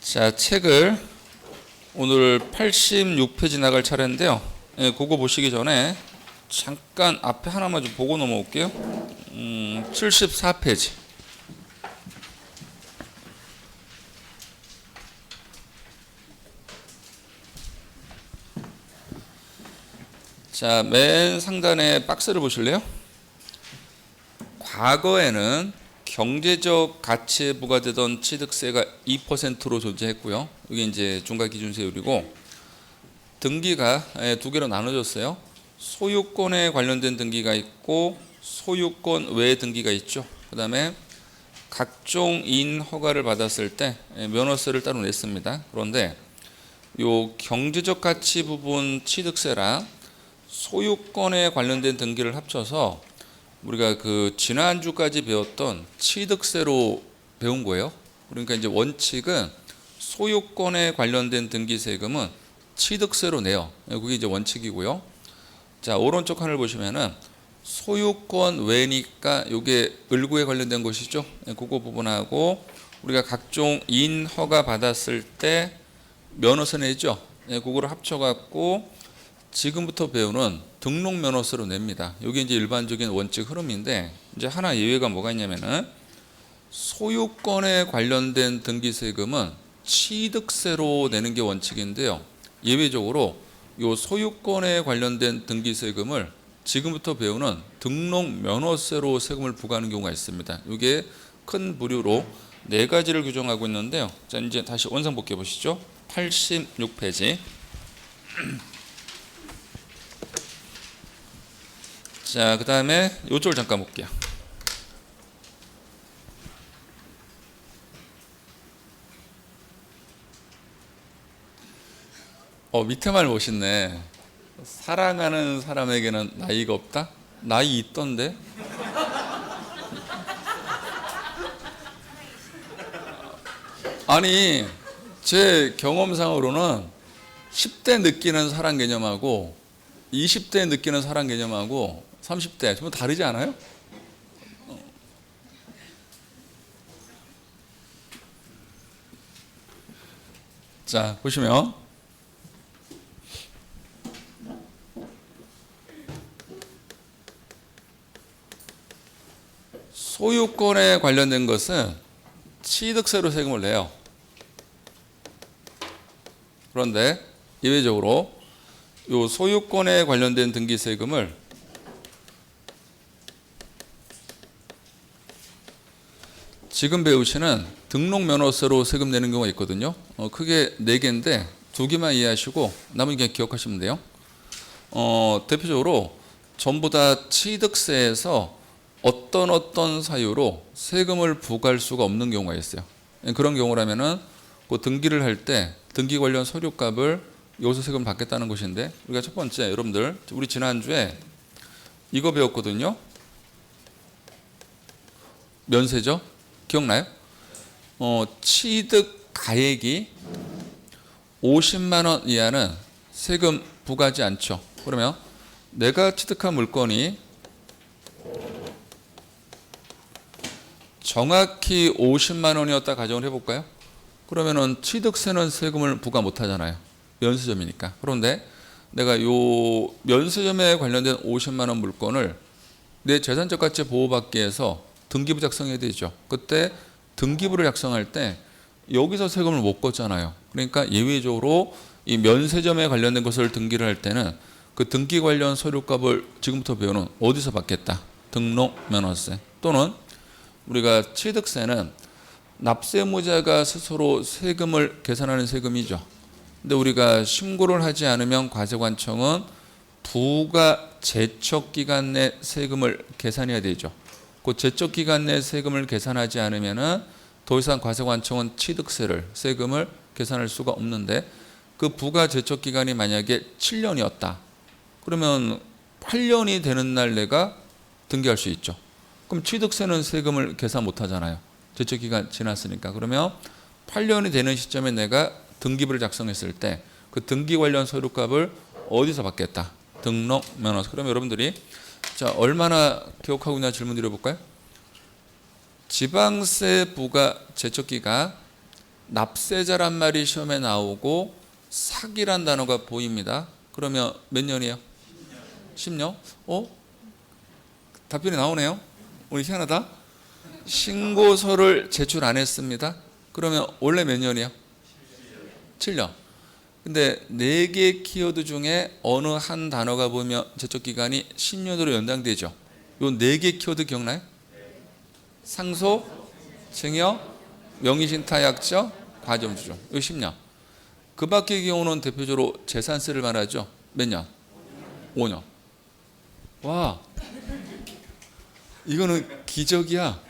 자, 책을 오늘 86페이지 나갈 차례인데요. 예, 그거 보시기 전에 잠깐 앞에 하나만 좀 보고 넘어올게요. 74페이지. 자, 맨 상단에 박스를 보실래요? 과거에는 경제적 가치에 부과되던 취득세가 2%로 존재했고요. 이게 이제 중과기준세율이고, 등기가 두 개로 나눠졌어요. 소유권에 관련된 등기가 있고 소유권 외 등기가 있죠. 그 다음에 각종 이인 허가를 받았을 때 면허세를 따로 냈습니다. 그런데 요 경제적 가치 부분 취득세랑 소유권에 관련된 등기를 합쳐서 우리가 그 지난주까지 배웠던 취득세로 배운 거예요. 그러니까 이제 원칙은 소유권에 관련된 등기 세금은 취득세로 내요. 그게 이제 원칙이고요. 자, 오른쪽 하늘 보시면은 소유권 외니까 이게 을구에 관련된 것이죠. 그거 부분하고 우리가 각종 이인 허가 받았을 때 면허세 내죠. 그거를 합쳐갖고 지금부터 배우는 등록 면허세로 냅니다. 이게 이제 일반적인 원칙 흐름인데, 이제 하나 예외가 뭐가 있냐면은 소유권에 관련된 등기 세금은 취득세로 내는 게 원칙인데요. 예외적으로 이 소유권에 관련된 등기 세금을 지금부터 배우는 등록 면허세로 세금을 부과하는 경우가 있습니다. 이게 큰 부류로 네 가지를 규정하고 있는데요. 자, 이제 다시 원상 복귀해 보시죠. 86페이지. 자, 그 다음에 요쪽을 잠깐 볼게요. 밑에 말 멋있네. 사랑하는 사람에게는 나이가 없다? 나이 있던데? 아니, 제 경험상으로는 10대 느끼는 사랑 개념하고 20대 느끼는 사랑 개념하고 30대 좀 다르지 않아요? 자, 보시면 소유권에 관련된 것은 취득세로 세금을 내요. 그런데 예외적으로 이 소유권에 관련된 등기 세금을 지금 배우시는 등록 면허세로 세금 내는 경우가 있거든요. 크게 4개인데 2개만 이해하시고 나머지 그냥 기억하시면 돼요. 대표적으로 전부 다 취득세에서 어떤 사유로 세금을 부과할 수가 없는 경우가 있어요. 그런 경우라면은 그 등기를 할 때 등기 관련 서류값을 여기서 세금을 받겠다는 것인데, 우리가 첫 번째, 여러분들 우리 지난주에 이거 배웠거든요. 면세죠. 기억나요? 취득 가액이 50만 원 이하는 세금 부과하지 않죠. 그러면 내가 취득한 물건이 정확히 50만 원이었다 가정을 해볼까요? 그러면은 취득세는 세금을 부과 못 하잖아요. 면세점이니까. 그런데 내가 요 면세점에 관련된 50만 원 물건을 내 재산적 가치 보호받기 위해서 등기부 작성해야 되죠. 그때 등기부를 작성할 때 여기서 세금을 못 걷잖아요. 그러니까 예외적으로 이 면세점에 관련된 것을 등기를 할 때는 그 등기 관련 서류값을 지금부터 배우는 어디서 받겠다? 등록 면허세. 또는 우리가 취득세는 납세무자가 스스로 세금을 계산하는 세금이죠. 근데 우리가 신고를 하지 않으면 과세관청은 부가 제척기간 내 세금을 계산해야 되죠. 그 제척기간 내 세금을 계산하지 않으면은 더 이상 과세관청은 취득세를, 세금을 계산할 수가 없는데, 그 부가 제척기간이 만약에 7년이었다. 그러면 8년이 되는 날 내가 등기할 수 있죠. 그럼 취득세는 세금을 계산 못 하잖아요. 제척기간 지났으니까. 그러면 8년이 되는 시점에 내가 등기부를 작성했을 때 그 등기 관련 서류값을 어디서 받겠다? 등록 면허세. 그러면 여러분들이 자, 얼마나 기억하고 있나 질문 드려볼까요? 지방세 부과 제척기가 납세자란 말이 시험에 나오고 사기란 단어가 보입니다. 그러면 몇 년이에요? 10년? 답변이 나오네요. 우리 희한하다. 신고서를 제출 안 했습니다. 그러면 원래 몇 년이요? 7년. 근데 4개 키워드 중에 어느 한 단어가 보면 제척기간이 10년으로 연장되죠. 요 4개 키워드 기억나요? 상소, 증여, 명의신탁약정, 과점주종. 이 10년. 그 밖의 경우는 대표적으로 재산세를 말하죠. 몇 년? 5년. 와, 이거는 기적이야.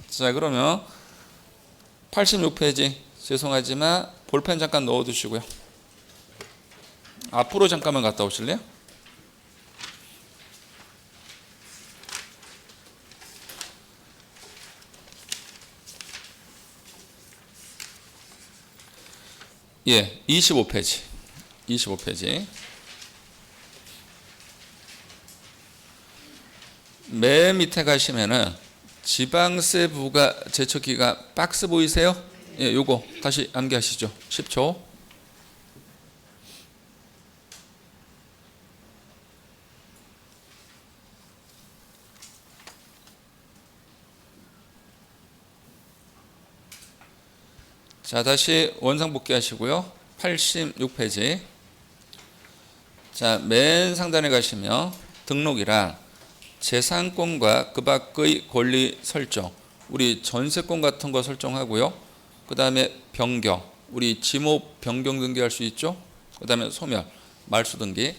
자, 그러면 86페이지. 죄송하지만 볼펜 잠깐 넣어두시고요. 앞으로 잠깐만 갔다 오실래요? 예, 25페이지. 25페이지. 맨 밑에 가시면은 지방세 부과 제척기가 박스 보이세요? 예, 요거 다시 암기하시죠. 10초. 자, 다시 원상 복귀하시고요. 86페이지. 자, 맨 상단에 가시면 등록이랑 재산권과 그 밖의 권리 설정, 우리 전세권 같은 거 설정하고요. 그 다음에 변경, 우리 지목 변경 등기할 수 있죠. 그 다음에 소멸, 말소 등기에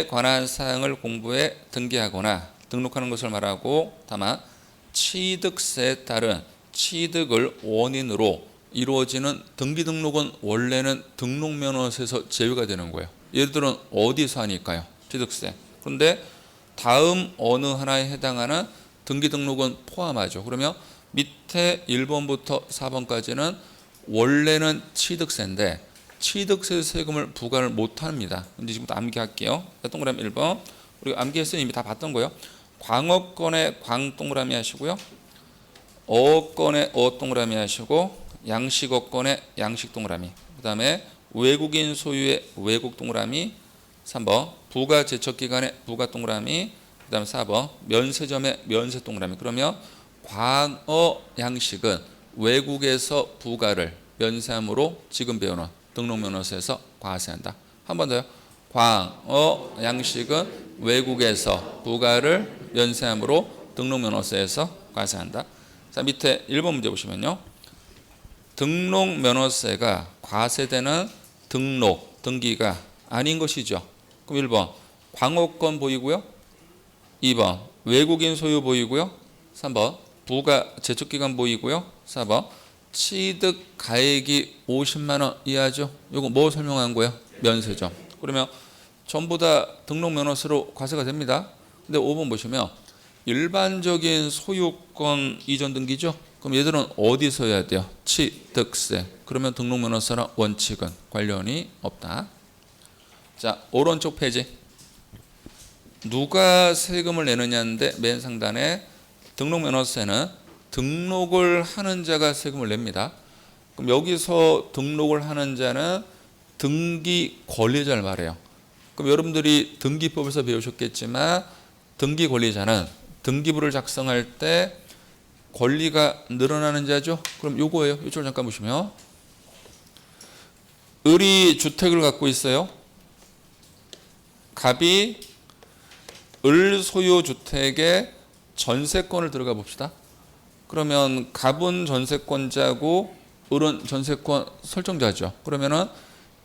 관한 사항을 공부해 등기하거나 등록하는 것을 말하고, 다만 취득세에 따른 취득을 원인으로 이루어지는 등기 등록은 원래는 등록면허세에서 제외가 되는 거예요. 얘들은 어디서 하니까요? 취득세. 그런데 다음 어느 하나에 해당하는 등기 등록은 포함하죠. 그러면 밑에 1번부터 4번까지는 원래는 취득세인데 취득세 세금을 부과를 못합니다. 이제 지금부터 암기할게요. 동그라미 1번. 우리가 암기했으니 이미 다 봤던 거예요. 광어권에 광 동그라미 하시고요. 어권에 어 동그라미 하시고, 양식어권에 양식 동그라미, 그 다음에 외국인 소유의 외국 동그라미, 3번 부가 제척기간의 부가 동그라미, 그 다음에 4번 면세점의 면세 동그라미. 그러면 광어 양식은 외국에서 부가를 면세함으로 지금 배우는 등록면허세에서 과세한다. 한 번 더요. 광어 양식은 외국에서 부가를 면세함으로 등록면허세에서 과세한다. 자, 밑에 1번 문제 보시면요. 등록면허세가 과세되는 등록, 등기가 아닌 것이죠. 그럼 1번 광어권 보이고요. 2번 외국인 소유 보이고요. 3번 부가 제척기간 보이고요. 4번 취득 가액이 50만 원 이하죠. 이거 뭐 설명한 거예요? 면세점. 그러면 전부 다 등록면허세로 과세가 됩니다. 근데 5번 보시면 일반적인 소유권 이전 등기죠. 그럼 얘들은 어디서 해야 돼요? 취득세. 그러면 등록면허세랑 원칙은 관련이 없다. 자, 오른쪽 페이지. 누가 세금을 내느냐인데 맨 상단에 등록면허세는 등록을 하는 자가 세금을 냅니다. 그럼 여기서 등록을 하는 자는 등기 권리자를 말해요. 그럼 여러분들이 등기법에서 배우셨겠지만 등기 권리자는 등기부를 작성할 때 권리가 늘어나는 자죠. 그럼 요거예요. 이쪽을 잠깐 보시면 을이 주택을 갖고 있어요. 갑이 을 소유 주택에 전세권을 들어가 봅시다. 그러면 갑은 전세권자고 을은 전세권 설정자죠. 그러면은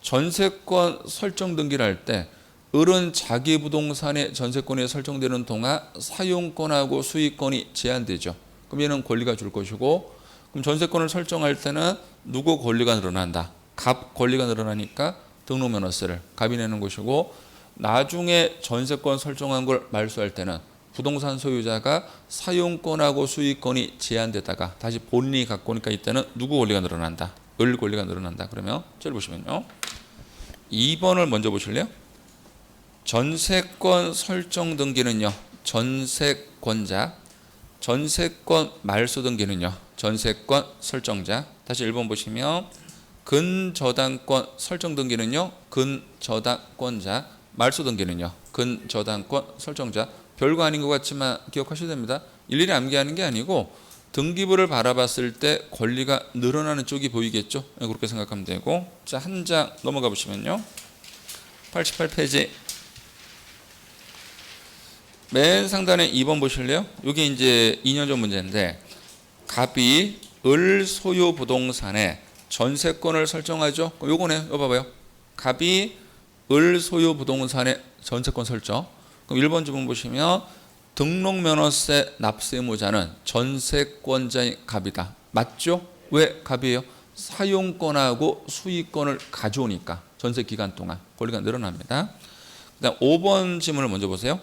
전세권 설정 등기를 할 때 을은 자기 부동산의 전세권이 설정되는 동안 사용권하고 수익권이 제한되죠. 그럼 얘는 권리가 줄 것이고, 그럼 전세권을 설정할 때는 누구 권리가 늘어난다? 갑 권리가 늘어나니까 등록면허세를 갑이 내는 것이고, 나중에 전세권 설정한 걸 말소할 때는 부동산 소유자가 사용권하고 수익권이 제한되다가 다시 본인이 갖고 오니까 이때는 누구 권리가 늘어난다? 을 권리가 늘어난다. 그러면 저를 보시면요. 2번을 먼저 보실래요? 전세권 설정 등기는요. 전세권자. 전세권 말소 등기는요. 전세권 설정자. 다시 1번 보시면 근저당권 설정 등기는요. 근저당권자. 말소 등기는요. 근저당권 설정자. 별거 아닌 것 같지만 기억하셔야 됩니다. 일일이 암기하는 게 아니고 등기부를 바라봤을 때 권리가 늘어나는 쪽이 보이겠죠. 그렇게 생각하면 되고. 자, 한 장 넘어가 보시면요. 88페이지 맨 상단에 2번 보실래요? 이게 이제 2년 전 문제인데 갑이 을 소유 부동산에 전세권을 설정하죠. 요거네. 이거 봐봐요. 갑이 을 소유 부동산에 전세권 설정. 그럼 1번 주문 보시면 등록면허세 납세의무자는 전세권자인 갑이다. 맞죠? 왜 갑이에요? 사용권하고 수익권을 가져오니까 전세 기간 동안 권리가 늘어납니다. 그다음 5번 질문을 먼저 보세요.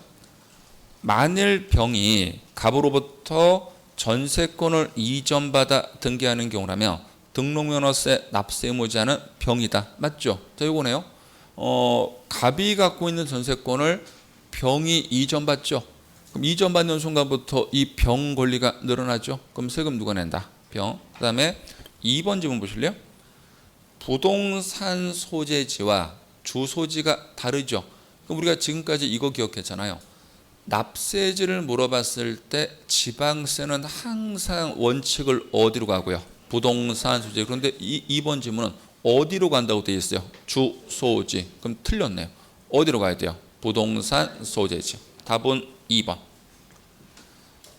만일 병이 갑으로부터 전세권을 이전받아 등기하는 경우라면 등록면허세 납세의무자는 병이다. 맞죠? 자, 이거네요. 갑이 갖고 있는 전세권을 병이 이전받죠. 그럼 이전받는 순간부터 이 병 권리가 늘어나죠. 그럼 세금 누가 낸다? 병. 그 다음에 2번 질문 보실래요? 부동산 소재지와 주소지가 다르죠. 그럼 우리가 지금까지 이거 기억했잖아요. 납세지를 물어봤을 때 지방세는 항상 원칙을 어디로 가고요? 부동산 소재. 그런데 2번 질문은 어디로 간다고 되어 있어요? 주소지. 그럼 틀렸네요. 어디로 가야 돼요? 부동산 소재지. 답은 2번.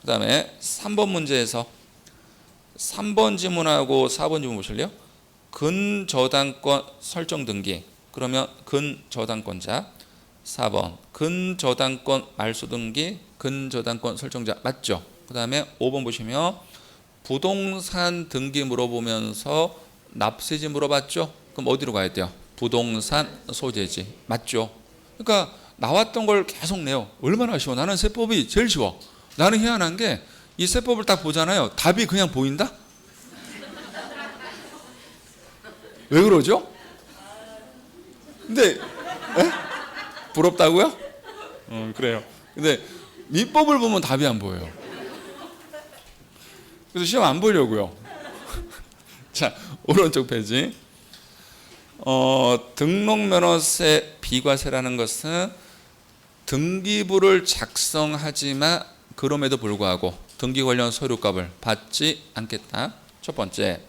그 다음에 3번 문제에서 3번 지문하고 4번 지문 보실래요? 근저당권 설정 등기. 그러면 근저당권자. 4번 근저당권 말소 등기. 근저당권 설정자. 맞죠? 그 다음에 5번 보시면 부동산 등기 물어보면서 납세지 물어봤죠? 그럼 어디로 가야 돼요? 부동산 소재지. 맞죠? 그러니까 나왔던 걸 계속 내요. 얼마나 쉬워. 나는 세법이 제일 쉬워. 나는 희한한 게 이 세법을 딱 보잖아요. 답이 그냥 보인다? 왜 그러죠? 근데 부럽다고요? 그래요. 근데 민법을 보면 답이 안 보여요. 그래서 시험 안 보려고요. 자, 오른쪽 페이지. 등록면허세 비과세라는 것은 등기부를 작성하지만 그럼에도 불구하고 등기 관련 서류값을 받지 않겠다. 첫 번째,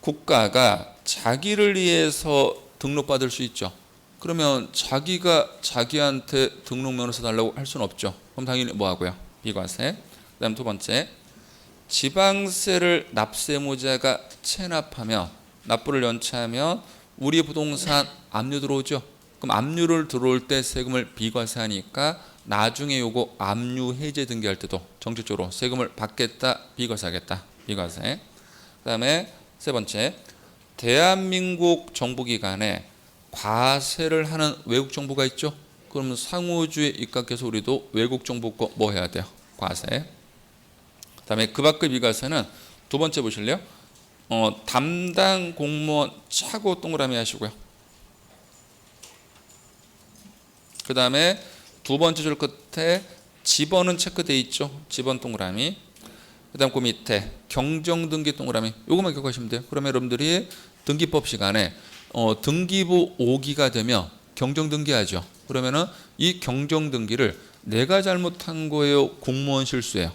국가가 자기를 위해서 등록받을 수 있죠. 그러면 자기가 자기한테 등록면허세 달라고 할 수는 없죠. 그럼 당연히 뭐 하고요? 비과세. 그다음 두 번째, 지방세를 납세의무자가 체납하며 납부를 연체하면 우리 부동산 압류 들어오죠. 그럼 압류를 들어올 때 세금을 비과세하니까 나중에 요거 압류 해제 등기할 때도 정책적으로 세금을 받겠다, 비과세하겠다, 비과세. 그다음에 세 번째, 대한민국 정부기관에 과세를 하는 외국 정부가 있죠. 그러면 상호주에 입각해서 우리도 외국 정부 거 뭐 해야 돼요? 과세. 그다음에 그 밖의 비과세는 두 번째 보실래요? 담당 공무원 차고 동그라미 하시고요. 그 다음에 두 번째 줄 끝에 집원은 체크되어 있죠. 집원 동그라미. 그 다음 그 밑에 경정등기 동그라미. 요것만 기억하시면 돼요. 그러면 여러분들이 등기법 시간에 등기부 5기가 되면 경정등기하죠. 그러면은 이 경정등기를 내가 잘못한 거예요? 공무원 실수예요?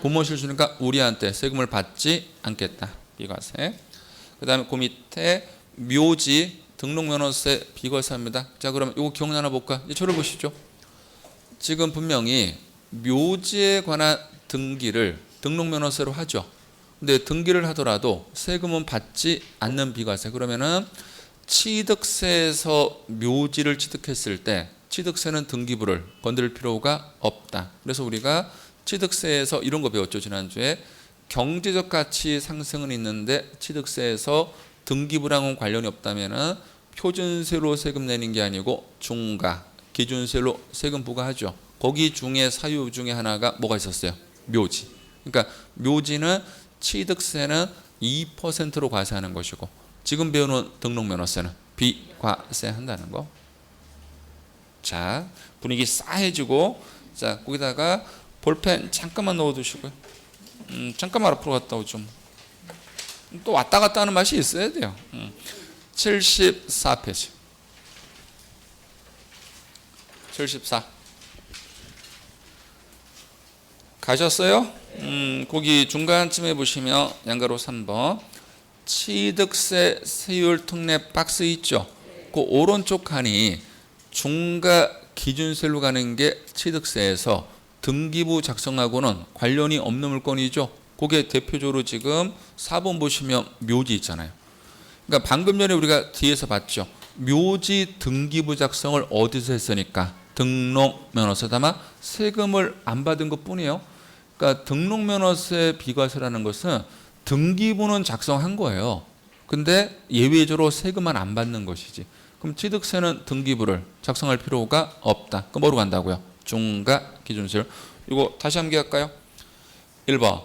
공무원 실수니까 우리한테 세금을 받지 않겠다. 비과세. 그 다음에 그 밑에 묘지 등록면허세 비과세합니다. 자, 그러면 이거 기억나나 볼까? 이제 저를 보시죠. 지금 분명히 묘지에 관한 등기를 등록면허세로 하죠. 근데 등기를 하더라도 세금은 받지 않는 비과세. 그러면은 취득세에서 묘지를 취득했을 때 취득세는 등기부를 건드릴 필요가 없다. 그래서 우리가 취득세에서 이런 거 배웠죠. 지난주에 경제적 가치 상승은 있는데 취득세에서 등기부랑은 관련이 없다면은 표준세로 세금 내는 게 아니고 중과 기준세로 세금 부과하죠. 거기 중에 사유 중에 하나가 뭐가 있었어요? 묘지. 그러니까 묘지는 취득세는 2%로 과세하는 것이고 지금 배우는 등록면허세는 비과세한다는 거. 자, 분위기 싸해지고 자, 거기다가 볼펜 잠깐만 넣어두시고요. 잠깐만 앞으로 갔다 오죠. 또 왔다 갔다 하는 맛이 있어야 돼요. 74페이지. 74. 가셨어요? 거기 중간쯤에 보시면 양가로 3번 취득세 세율 특례 박스 있죠? 그 오른쪽 칸이 중과 기준세로 가는 게 취득세에서 등기부 작성하고는 관련이 없는 물건이죠. 그게 대표적으로 지금 4번 보시면 묘지 있잖아요. 그러니까 방금 전에 우리가 뒤에서 봤죠. 묘지 등기부 작성을 어디서 했으니까 등록면허세 다만 세금을 안 받은 것뿐이에요. 그러니까 등록면허세 비과세라는 것은 등기부는 작성한 거예요. 근데 예외적으로 세금만 안 받는 것이지. 그럼 취득세는 등기부를 작성할 필요가 없다. 그럼 뭐로 간다고요? 중과 기준세율. 이거 다시 한번 할까요? 1번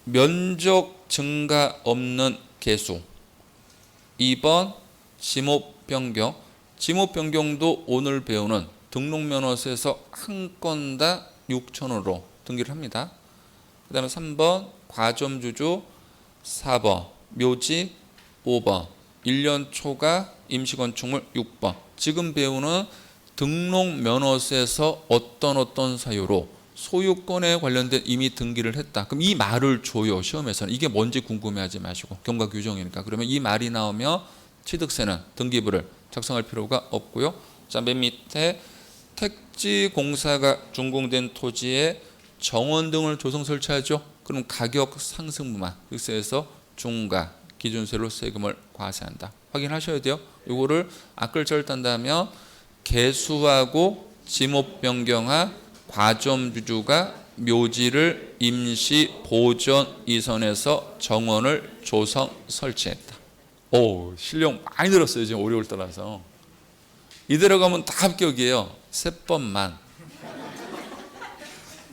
면적 증가 없는 개수. 2번 지목 변경. 지목 변경도 오늘 배우는 등록면허세에서 한 건당 6,000원으로 등기를 합니다. 그 다음에 3번 과점주주, 4번 묘지, 5번 1년 초과 임시건축물, 6번 지금 배우는 등록면허세에서 어떤 사유로 소유권에 관련된 이미 등기를 했다. 그럼 이 말을 줘요. 시험에서는. 이게 뭔지 궁금해하지 마시고 경과 규정이니까. 그러면 이 말이 나오면 취득세는 등기부를 작성할 필요가 없고요. 자, 맨 밑에 택지공사가 준공된 토지에 정원 등을 조성 설치하죠. 그럼 가격 상승분만 획세해서 중과 기준세로 세금을 과세한다. 확인하셔야 돼요. 이거를 앞글자를 딴다면 개수하고 지목 변경한 과점주주가 묘지를 임시 보존 이선에서 정원을 조성 설치했다. 오, 실력 많이 늘었어요. 지금 오리올 따라서. 이대로 가면 다 합격이에요. 3번만.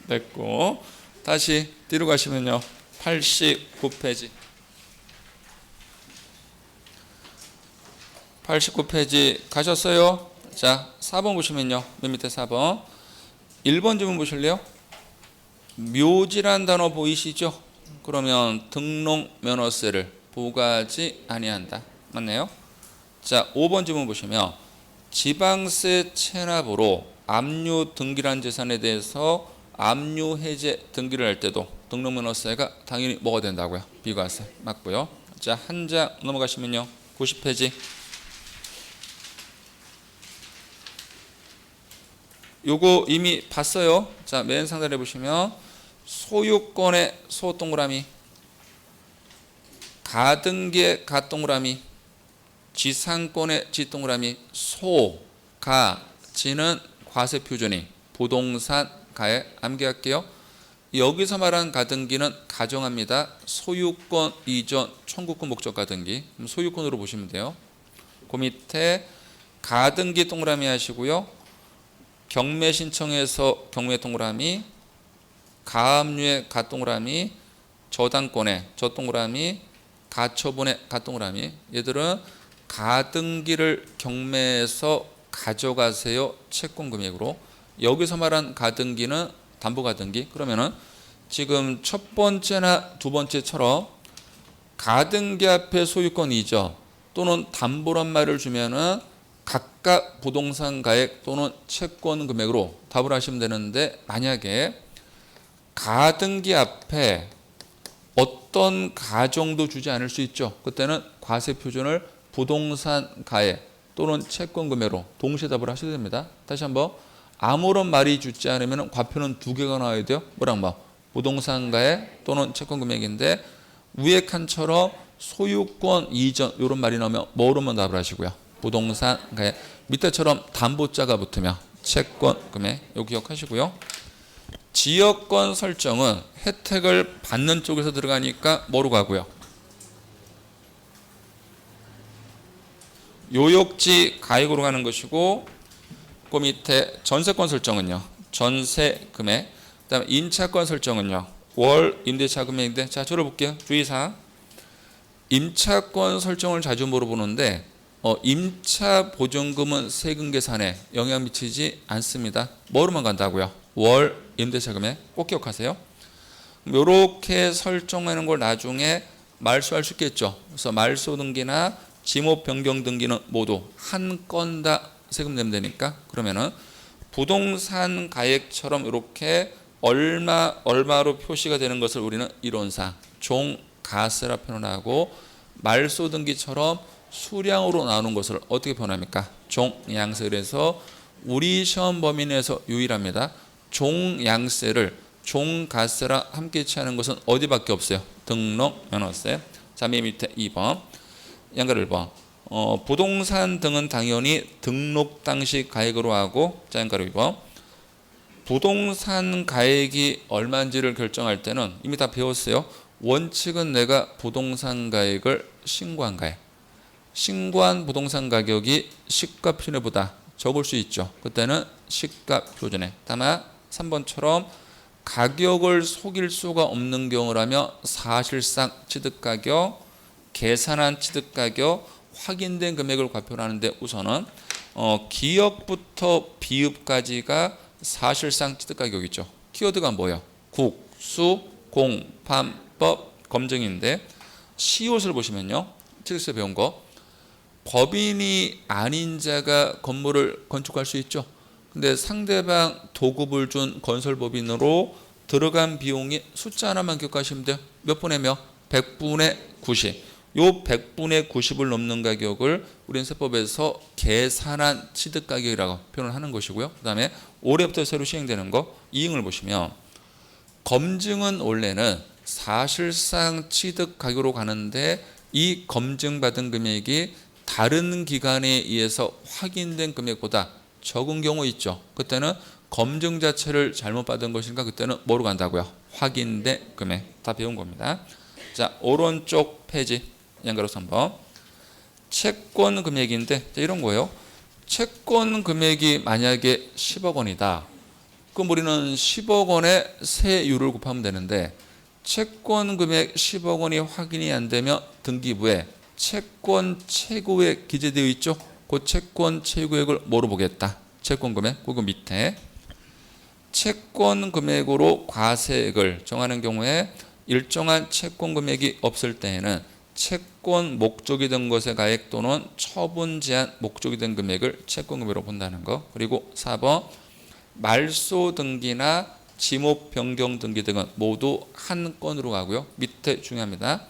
됐고, 다시 뒤로 가시면요. 89페이지. 89페이지 가셨어요? 자, 4번 보시면요. 맨 밑에 4번. 1번 질문 보실래요? 묘지란 단어 보이시죠? 그러면 등록면허세를 부과하지 아니한다. 맞나요? 자, 5번 질문 보시면 지방세 체납으로 압류 등기란 재산에 대해서 압류 해제 등기를 할 때도 등록면허세가 당연히 뭐가 된다고요? 비과세. 맞고요. 자, 한 장 넘어가시면요. 90페이지. 요거 이미 봤어요. 자, 맨 상단에 보시면 소유권의 소 동그라미, 가등기의 가 동그라미, 지상권의 지 동그라미, 소, 가, 지는 과세 표준이 부동산 가에 암기할게요. 여기서 말한 가등기는 가정합니다. 소유권 이전 청구권 목적 가등기. 소유권으로 보시면 돼요. 그 밑에 가등기 동그라미 하시고요. 경매 신청에서 경매 동그라미, 가압류의 가 동그라미, 저당권의 저 동그라미, 가처분의 가 동그라미. 얘들은 가등기를 경매에서 가져가세요. 채권 금액으로. 여기서 말한 가등기는 담보가등기. 그러면은 지금 첫 번째나 두 번째처럼 가등기 앞에 소유권 이전 또는 담보란 말을 주면은 각각 부동산 가액 또는 채권 금액으로 답을 하시면 되는데, 만약에 가등기 앞에 어떤 가정도 주지 않을 수 있죠. 그때는 과세 표준을 부동산 가액 또는 채권 금액으로 동시에 답을 하셔야 됩니다. 다시 한번, 아무런 말이 주지 않으면 과표는 두 개가 나와야 돼요. 뭐랑 뭐 부동산 가액 또는 채권 금액인데, 위에 칸처럼 소유권 이전 이런 말이 나오면 뭐로만 답을 하시고요. 부동산 가액. 밑에처럼 담보자가 붙으면 채권 금액. 이거 기억하시고요. 지역권 설정은 혜택을 받는 쪽에서 들어가니까 뭐로 가고요? 요역지 가액으로 가는 것이고, 그 밑에 전세권 설정은요. 전세 금액. 그다음에 임차권 설정은요. 월 임대차 금액인데, 자, 들어볼게요. 주의사항. 임차권 설정을 자주 물어보는데 임차 보증금은 세금 계산에 영향 미치지 않습니다. 뭐로만 간다고요? 월 임대차 금액. 꼭 기억하세요. 이렇게 설정하는 걸 나중에 말소할 수 있겠죠. 그래서 말소 등기나 지목 변경 등기는 모두 한 건 다 세금 내면 되니까, 그러면은 부동산 가액처럼 이렇게 얼마로 표시가 되는 것을 우리는 이론상 종가세라 표현하고, 말소 등기처럼 수량으로 나오는 것을 어떻게 표현합니까? 종양세. 그래서 우리 시험 범위 내에서 유일합니다. 종양세를 종가세랑 함께 취하는 것은 어디밖에 없어요? 등록면허세. 자, 맨 밑에 2번 양가를 봐. 부동산 등은 당연히 등록 당시 가액으로 하고, 자, 양가를 2번 부동산 가액이 얼마인지를 결정할 때는 이미 다 배웠어요. 원칙은 내가 부동산 가액을 신고한 가액, 신고한 부동산 가격이 시가 표준액보다 적을 수 있죠. 그때는 시가 표준액. 다만 3번처럼 가격을 속일 수가 없는 경우라면 사실상 취득가격, 계산한 취득가격, 확인된 금액을 과표를 하는데, 우선은 기업부터 비읍까지가 사실상 취득가격이죠. 키워드가 뭐예요? 국, 수, 공, 판, 법, 검증인데, 시옷을 보시면요, 책에서 배운 거, 법인이 아닌 자가 건물을 건축할 수 있죠. 근데 상대방 도급을 준 건설법인으로 들어간 비용이 숫자 하나만 기억하시면 돼요. 몇 분의 몇? 100분의 90. 요 100분의 90을 넘는 가격을 우리는 세법에서 계산한 취득가격이라고 표현을 하는 것이고요. 그 다음에 올해부터 새로 시행되는 거, 이행을 보시면 검증은 원래는 사실상 취득가격으로 가는데, 이 검증받은 금액이 다른 기관에 의해서 확인된 금액보다 적은 경우 있죠. 그때는 검증 자체를 잘못 받은 것인가, 그때는 뭐로 간다고요? 확인된 금액. 다 배운 겁니다. 자, 오른쪽 페이지 양가로 3번 채권 금액인데, 자, 이런 거예요. 채권 금액이 만약에 10억 원이다. 그럼 우리는 10억 원에 세율을 곱하면 되는데, 채권 금액 10억 원이 확인이 안 되면 등기부에 채권 최고액 기재되어 있죠. 그 채권 최고액을 뭐로 보겠다? 채권 금액. 그거 밑에 채권 금액으로 과세액을 정하는 경우에 일정한 채권 금액이 없을 때에는 채권 목적이 된 것의 가액 또는 처분 제한 목적이 된 금액을 채권 금액으로 본다는 거. 그리고 4번 말소 등기나 지목 변경 등기 등은 모두 한 건으로 가고요. 밑에 중요합니다.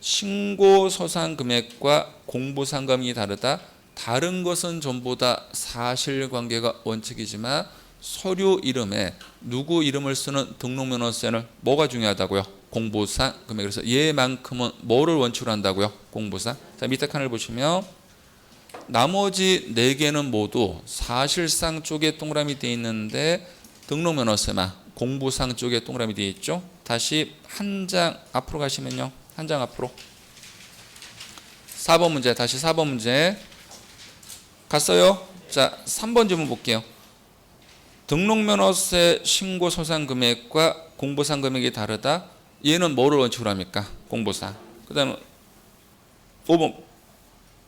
신고 소산 금액과 공부상금이 다르다. 다른 것은 전부 다 사실관계가 원칙이지만 서류 이름에 누구 이름을 쓰는 등록면허세는 뭐가 중요하다고요? 공부상 금액. 그래서 얘만큼은 뭐를 원칙으로 한다고요? 공부상. 자, 밑에 칸을 보시면 나머지 4개는 모두 사실상 쪽에 동그라미 되어 있는데, 등록면허세만 공부상 쪽에 동그라미 되어 있죠. 다시 한 장 앞으로 가시면요, 한 장 앞으로 4번 문제, 다시 4번 문제 갔어요. 자, 3번 질문 볼게요. 등록면허세 신고 소산 금액과 공부상 금액이 다르다. 얘는 뭐를 원칙으로 합니까? 공부상. 그 다음에 5번,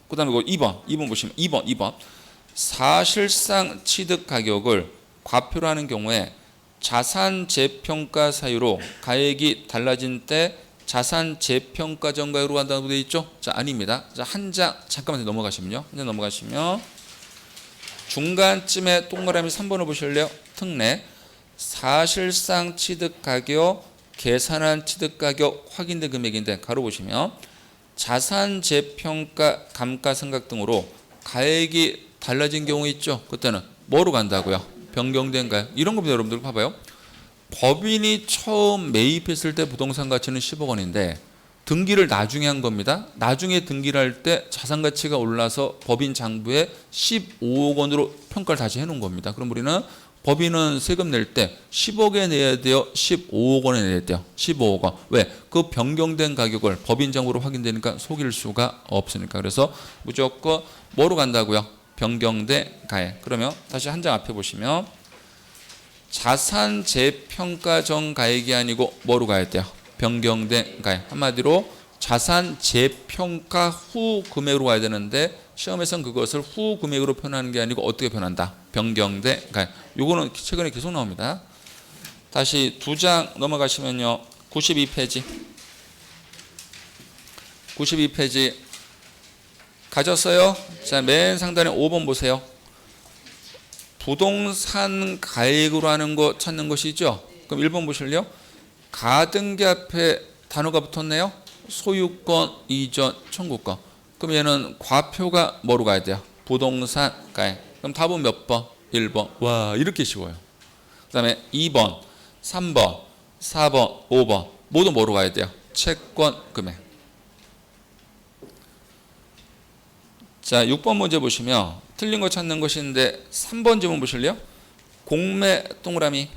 그 다음에 2번 보시면 2번 사실상 취득 가격을 과표로 하는 경우에 자산 재평가 사유로 가액이 달라진 때 자산 재평가 전가율로 한다고 되어 있죠? 자, 아닙니다. 자, 한 장 잠깐만 넘어가시면요. 한 장 넘어가시면 중간쯤에 동그라미 3번을 보실래요? 특례 사실상 취득 가격, 계산한 취득 가격, 확인된 금액인데 가로 보시면 자산 재평가, 감가상각 등으로 가액이 달라진 경우 있죠? 그때는 뭐로 간다고요? 변경된 가액. 이런 겁니다. 여러분들 봐봐요. 법인이 처음 매입했을 때 부동산 가치는 10억 원인데 등기를 나중에 한 겁니다. 나중에 등기를 할 때 자산 가치가 올라서 법인 장부에 15억 원으로 평가를 다시 해놓은 겁니다. 그럼 우리는 법인은 세금 낼 때 10억에 내야 돼요? 15억 원에 내야 돼요? 15억 원. 왜? 그 변경된 가격을 법인 장부로 확인되니까 속일 수가 없으니까. 그래서 무조건 뭐로 간다고요? 변경된 가액. 그러면 다시 한 장 앞에 보시면 자산 재평가 전 가액이 아니고 뭐로 가야 돼요? 변경된 가액. 한마디로 자산 재평가 후 금액으로 가야 되는데 시험에서는 그것을 후 금액으로 표현하는 게 아니고 어떻게 표현한다? 변경된 가액. 요거는 최근에 계속 나옵니다. 다시 2장 넘어가시면요. 92페이지. 92페이지 가졌어요? 자, 맨 상단에 5번 보세요. 부동산 가액으로 하는 거 찾는 것이죠. 그럼 1번 보실래요? 가등기 앞에 단어가 붙었네요. 소유권, 이전, 청구권. 그럼 얘는 과표가 뭐로 가야 돼요? 부동산 가액. 그럼 답은 몇 번? 1번. 와, 이렇게 쉬워요. 그 다음에 2번, 3번, 4번, 5번 모두 뭐로 가야 돼요? 채권 금액. 자, 6번 문제 보시면 틀린 거 찾는 것인데 3번 질문 보실래요? 공매 동그라미.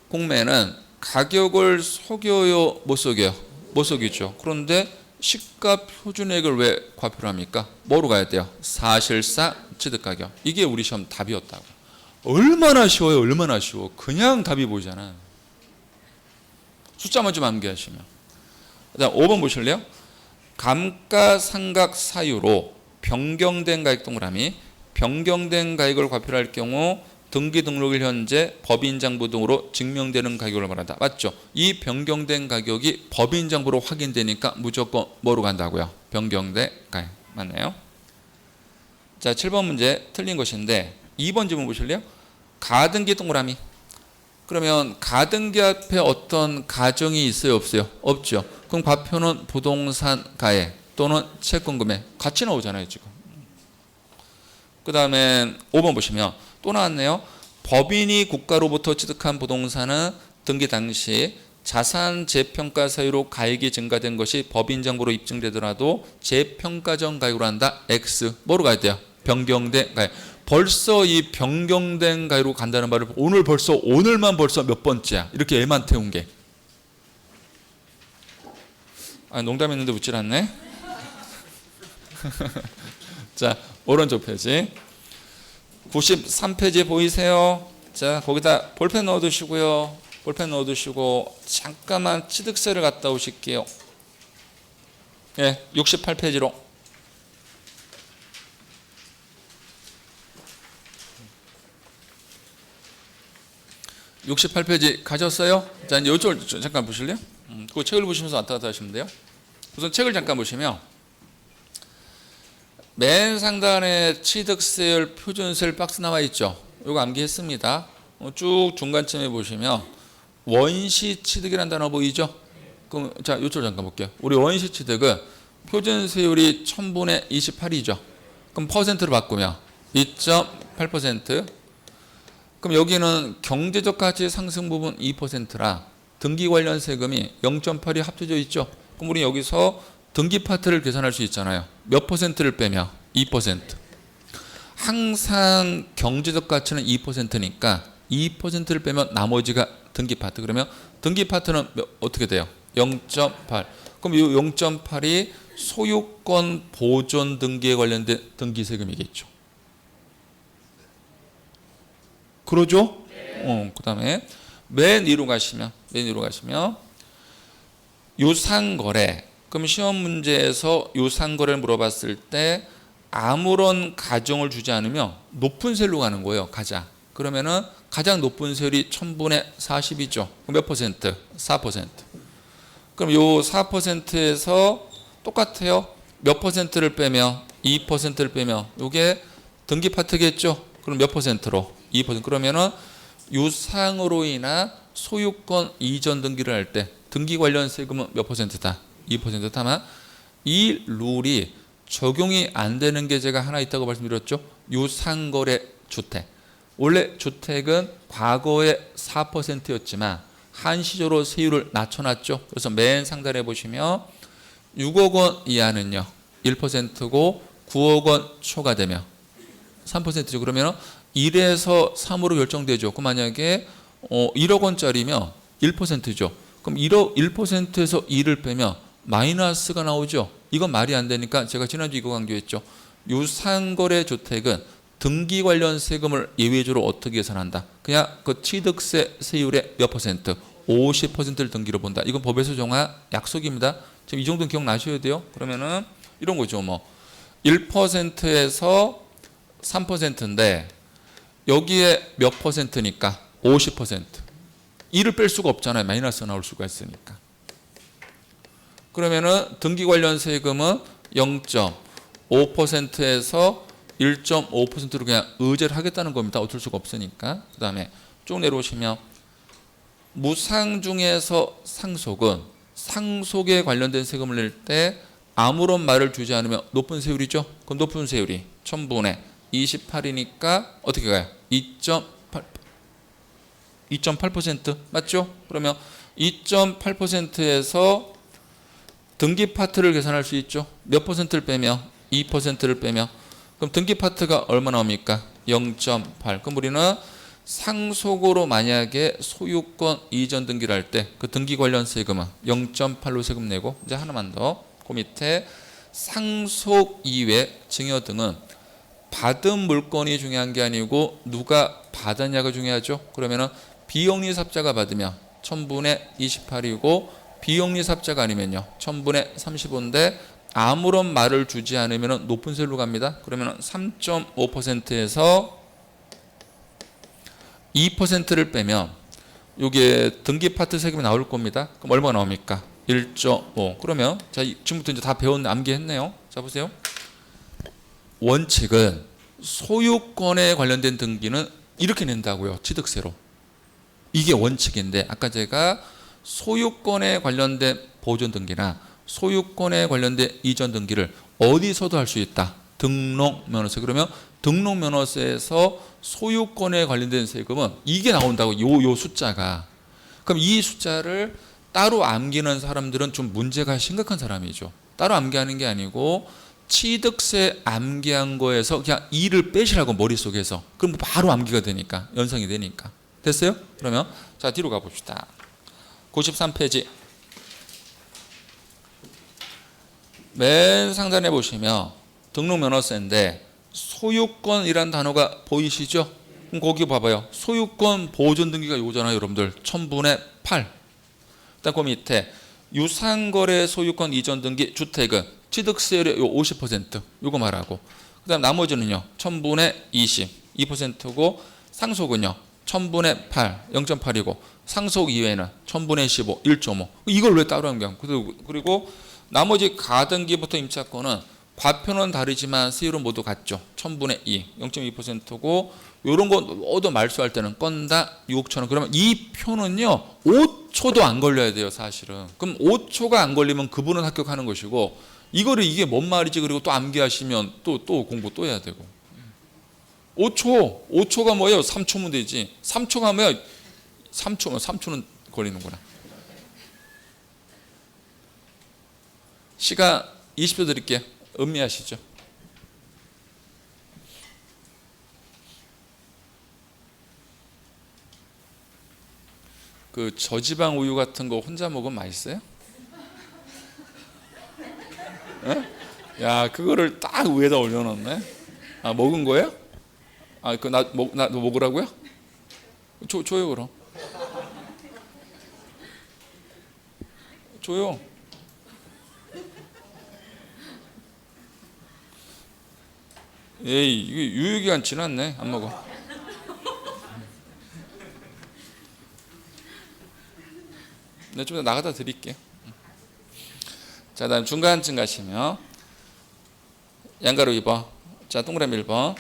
공매는 가격을 속여요, 못 속여요? 못 속이죠. 그런데 시가 표준액을 왜 과표를 합니까? 뭐로 가야 돼요? 사실상 취득가격. 이게 우리 시험 답이었다고. 얼마나 쉬워요, 얼마나 쉬워. 그냥 답이 보이잖아. 숫자만 좀 암기하시면. 그다음 5번 보실래요? 감가상각 사유로 변경된 가액 동그라미. 변경된 가액을 과표를 할 경우 등기 등록일 현재 법인장부 등으로 증명되는 가격을 말한다. 맞죠? 이 변경된 가격이 법인장부로 확인되니까 무조건 뭐로 간다고요? 변경된 가액. 맞나요? 자, 7번 문제 틀린 것인데 2번 질문 보실래요? 가등기 동그라미. 그러면 가등기 앞에 어떤 가정이 있어요, 없어요? 없죠. 그럼 과표는 부동산 가액 또는 채권 금액 같이 나오잖아요, 지금. 그 다음에 5번 보시면 또 나왔네요. 법인이 국가로부터 취득한 부동산은 등기 당시 자산 재평가 사유로 가액이 증가된 것이 법인장부로 입증되더라도 재평가 전 가액으로 한다. X. 뭐로 가야 돼요? 변경된 가액. 벌써 이 변경된 가액으로 간다는 말을 오늘만 벌써 몇 번째야. 이렇게 애만 태운 게. 아, 농담했는데 웃질 않네. 자, 오른쪽 페이지 93페이지 보이세요? 자, 거기다 볼펜 넣어두시고요. 볼펜 넣어두시고 잠깐만 취득세를 갔다 오실게요. 예, 68페이지로. (68페이지) 가졌어요? 자, 이제 이쪽을 잠깐 보실래요? 그 책을 보시면서 왔다 갔다 하시면 돼요. 우선 책을 잠깐 보시면 맨 상단에 취득세율 표준세율 박스 나와 있죠. 이거 암기했습니다. 쭉 중간쯤에 보시면 원시 취득이라는 단어 보이죠? 그럼 자, 이쪽 잠깐 볼게요. 우리 원시 취득은 표준세율이 1000분의 28이죠. 그럼 퍼센트로 바꾸면 2.8%. 그럼 여기는 경제적 가치 상승 부분 2%라 등기 관련 세금이 0.8이 합쳐져 있죠. 그럼 우리 여기서 등기 파트를 계산할 수 있잖아요. 몇 퍼센트를 빼면? 2%. 항상 경제적 가치는 2%니까 2%를 빼면 나머지가 등기 파트. 그러면 등기 파트는 어떻게 돼요? 0.8. 그럼 이 0.8이 소유권 보존 등기에 관련된 등기 세금이겠죠. 그러죠? 그다음에 맨 위로 가시면 유상거래. 그럼 시험 문제에서 유상거래를 물어봤을 때 아무런 가정을 주지 않으면 높은 세율로 가는 거예요. 그러면은 가장 높은 세율이 1000분의 40이죠. 몇 퍼센트? 4%. 그럼 요 4%에서 똑같아요. 몇 퍼센트를 빼면? 2%를 빼면 요게 등기 파트겠죠. 그럼 몇 퍼센트로? 2%. 그러면은 유상으로 인한 소유권 이전 등기를 할 때 등기 관련 세금은 몇 퍼센트다? 2% 다만 이 룰이 적용이 안 되는 게 제가 하나 있다고 말씀드렸죠. 유상거래 주택. 원래 주택은 과거에 4%였지만 한시적으로 세율을 낮춰놨죠. 그래서 맨 상단에 보시면 6억 원 이하는요 1%고 9억 원 초과되면 3%죠. 그러면 1에서 3으로 결정되죠. 그럼 만약에 1억 원짜리면 1%죠. 그럼 1%에서 2를 빼면 마이너스가 나오죠. 이건 말이 안 되니까 제가 지난주 이거 강조했죠. 유상거래 주택은 등기 관련 세금을 예외적으로 어떻게 계산한다? 그냥 그 취득세 세율의 몇 퍼센트? 50%를 등기로 본다. 이건 법에서 정한 약속입니다. 지금 이 정도는 기억나셔야 돼요. 그러면은 이런 거죠. 뭐 1%에서 3%인데 여기에 몇 퍼센트니까 50%. 2를 뺄 수가 없잖아요. 마이너스 나올 수가 있으니까. 그러면은 등기 관련 세금은 0.5%에서 1.5%로 그냥 의제를 하겠다는 겁니다. 어쩔 수가 없으니까. 그 다음에 쭉 내려오시면 무상 중에서 상속은 상속에 관련된 세금을 낼 때 아무런 말을 주지 않으면 높은 세율이죠. 그럼 높은 세율이 1000분의 28이니까 어떻게 가요? 2.8% 맞죠? 그러면 2.8%에서 등기 파트를 계산할 수 있죠. 몇 퍼센트를 빼면 2%를 빼면 그럼 등기 파트가 얼마 나옵니까? 0.8. 그럼 우리는 상속으로 만약에 소유권 이전 등기를 할 때 그 등기 관련 세금은 0.8로 세금 내고 이제 하나만 더. 그 밑에 상속 이외 증여 등은 받은 물건이 중요한 게 아니고 누가 받았냐가 중요하죠. 그러면은 비영리사업자가 받으면 1000분의 28이고 비영리사업자가 아니면요 1000분의 35인데 아무런 말을 주지 않으면 높은 세율로 갑니다. 그러면 3.5%에서 2%를 빼면 이게 등기 파트 세금이 나올 겁니다. 그럼 얼마 나옵니까? 1.5. 그러면 자 지금부터 이제 다 배웠네, 암기했네요. 자 보세요. 원칙은 소유권에 관련된 등기는 이렇게 낸다고요. 취득세로. 이게 원칙인데 아까 제가 소유권에 관련된 보존 등기나 소유권에 관련된 이전 등기를 어디서도 할 수 있다. 등록면허세. 그러면 등록면허세에서 소유권에 관련된 세금은 이게 나온다고 요 숫자가. 그럼 이 숫자를 따로 암기는 사람들은 좀 문제가 심각한 사람이죠. 따로 암기하는 게 아니고 취득세 암기한 거에서 그냥 2를 빼시라고 머릿속에서. 그럼 바로 암기가 되니까 연상이 되니까. 됐어요? 그러면 자 뒤로 가봅시다. 93페이지 맨 상단에 보시면 등록면허세인데 소유권이란 단어가 보이시죠? 그럼 거기 봐봐요. 소유권 보존 등기가 요잖아요, 여러분들. 1000분의 8. 일단 그 밑에 유상거래 소유권 이전 등기 주택은 취득세율의 50% 요거 말하고, 그 다음 나머지는요 1000분의 20 2%고 상속은요 1000분의 8 0.8이고 상속 이외에는 1000분의 15 1.5. 이걸 왜 따로 한거야? 그리고 나머지 가등기부터 임차권은 과표는 다르지만 세율은 모두 같죠. 1000분의 2 0.2%고 요런 거 얻어 말소할 때는 건당 6,000원. 그러면 이 표는요 5초도 안 걸려야 돼요, 사실은. 그럼 5초가 안 걸리면 그분은 합격하는 것이고, 이거를 이게 뭔 말이지 그리고 또 암기하시면 또 공부 또 해야 되고. 5초가 뭐예요? 3초면 되지. 3초가 뭐야? 3초는 걸리는구나. 시간 20초 드릴게요. 음미하시죠. 그 저지방 우유 같은 거 혼자 먹으면 맛있어요? 에? 야, 그거를 딱 위에다 올려놓네. 아, 먹은 거예요? 아, 그 나 먹으라고요? 줘요 그럼. 줘요. 에이, 이게 유효기간 지났네. 안 먹어. 네, 좀 나가다 드릴게요. 자, 다음 중간쯤 가시면 양가로 2번. 자, 동그라미 1번.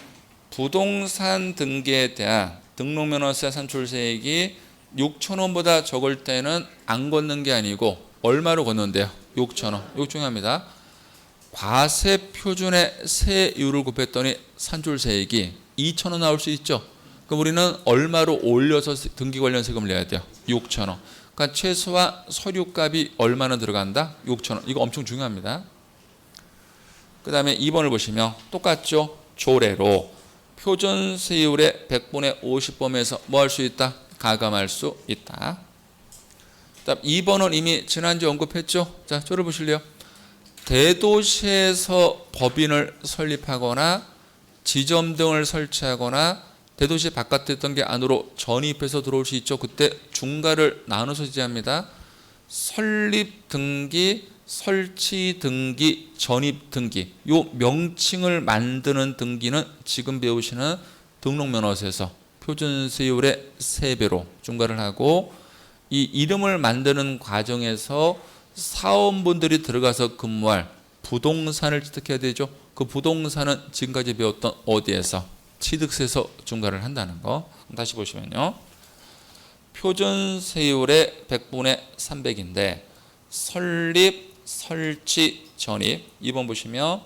부동산 등기에 대한 등록면허세 산출세액이 6,000원보다 적을 때는 안 걷는 게 아니고 얼마로 걷는데요? 6,000원. 이거 중요합니다. 과세 표준의 세율을 곱했더니 산출세액이 2,000원 나올 수 있죠. 그럼 우리는 얼마로 올려서 등기 관련 세금을 내야 돼요? 6,000원. 그러니까 최소한 서류값이 얼마나 들어간다? 6,000원. 이거 엄청 중요합니다. 그 다음에 2번을 보시면 똑같죠. 조례로 표준세율의 100분의 50범에서 뭐 할 수 있다? 가감할 수 있다. 그다음 2번은 이미 지난주에 언급했죠. 자, 조례 보실래요? 대도시에서 법인을 설립하거나 지점 등을 설치하거나 대도시 바깥에 있던 게 안으로 전입해서 들어올 수 있죠. 그때 중과를 나눠서 지합니다. 설립 등기, 설치 등기, 전입 등기. 요 명칭을 만드는 등기는 지금 배우시는 등록면허세에서 표준세율의 3배로 중과를 하고, 이 이름을 만드는 과정에서 사원분들이 들어가서 근무할 부동산을 취득해야 되죠. 그 부동산은 지금까지 배웠던 어디에서? 취득세에서 중과를 한다는 거. 다시 보시면요. 표준세율의 100분의 300인데 설립, 설치, 전입 2번 보시면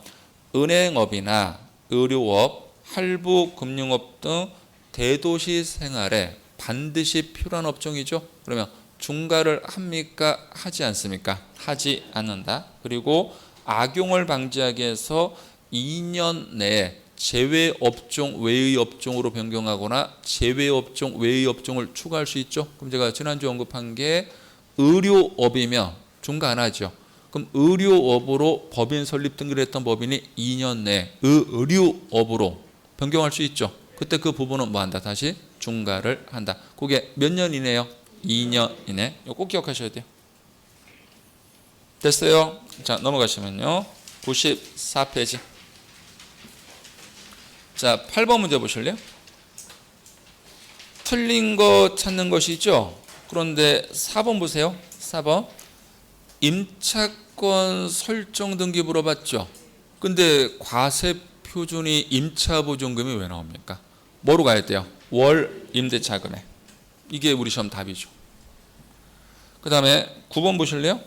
은행업이나 의료업, 할부금융업 등 대도시 생활에 반드시 필요한 업종이죠. 그러면 중과를 합니까? 하지 않습니까? 하지 않는다. 그리고 악용을 방지하기 위해서 2년 내에 제외업종 외의 업종으로 변경하거나 제외업종 외의 업종을 추가할 수 있죠. 그럼 제가 지난주 언급한 게 의료업이면 중과 안 하죠. 그럼 의료업으로 법인 설립 등기를 했던 법인이 2년 내에 의료업으로 변경할 수 있죠. 그때 그 부분은 뭐 한다? 다시 중과를 한다. 그게 몇 년 이내요? 2년 이내. 이거 꼭 기억하셔야 돼요. 됐어요? 자, 넘어가시면요. 94페이지. 자, 8번 문제 보실래요? 틀린 거 찾는 것이죠. 그런데 4번 보세요. 4번. 임차권 설정 등기 물어봤죠. 근데 과세 표준이 임차보증금이 왜 나옵니까? 뭐로 가야 돼요? 월 임대차 금액. 이게 우리 시험 답이죠. 그 다음에 9번 보실래요?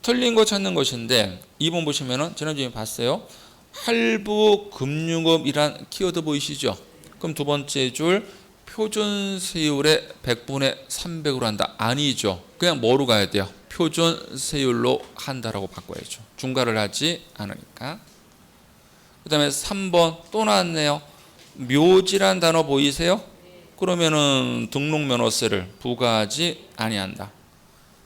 틀린 거 찾는 것인데 2번 보시면은 지난주에 봤어요. 할부금융업이란 키워드 보이시죠? 그럼 두 번째 줄 표준세율의 100분의 300으로 한다. 아니죠. 그냥 뭐로 가야 돼요? 표준세율로 한다라고 바꿔야죠. 중과를 하지 않으니까. 그 다음에 3번 또 나왔네요. 묘지란 단어 보이세요? 그러면은 등록면허세를 부과하지 아니한다.